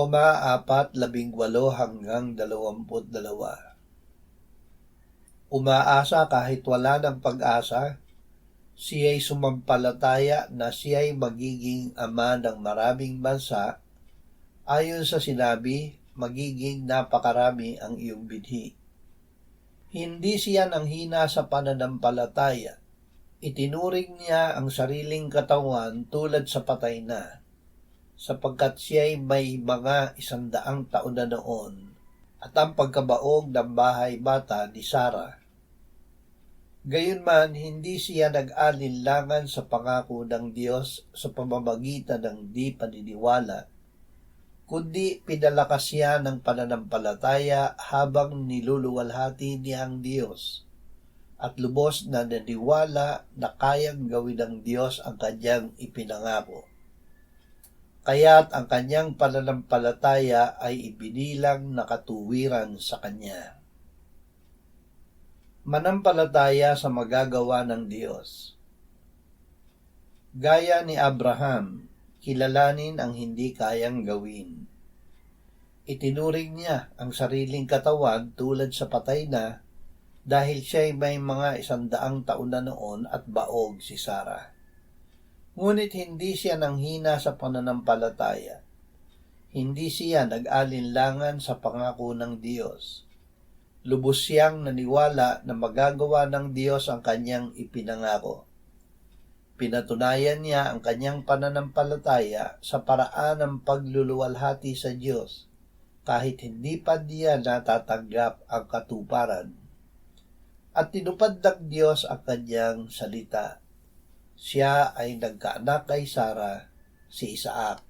Roma 4:18-22. Umaasa kahit wala ng pag-asa, siya'y sumampalataya na siya'y magiging ama ng maraming bansa. Ayon sa sinabi, magiging napakarami ang iyong binhi. Hindi siya nanghina sa pananampalataya. Itinuring niya ang sariling katawan tulad sa patay na, sapagkat siya'y may mga 100 taon na noon, at ang pagkabaog ng bahay bata ni Sarah. Gayunman, hindi siya nag-alinlangan sa pangako ng Diyos sa pamamagitan ng di paniniwala, kundi pinalakas siya ng pananampalataya habang niluluwalhati niya ang Diyos, at lubos na naniwala na kayang gawin ng Diyos ang kanyang ipinangako. Kaya't ang kanyang pananampalataya ay ibinilang na katuwiran sa kanya. Manampalataya sa magagawa ng Diyos. Gaya ni Abraham, kilalanin ang hindi kayang gawin. Itinuring niya ang sariling katawan tulad sa patay na, dahil siya'y may mga 100 taon na noon at baog si Sarah. Ngunit hindi siya nanghina sa pananampalataya. Hindi siya nag-alinlangan sa pangako ng Diyos. Lubos siyang naniwala na magagawa ng Diyos ang kanyang ipinangako. Pinatunayan niya ang kanyang pananampalataya sa paraan ng pagluluwalhati sa Diyos, kahit hindi pa niya natatanggap ang katuparan. At tinupad ng Diyos ang kanyang salita. Siya ay nagkaanak kay Sarah, si Isaac.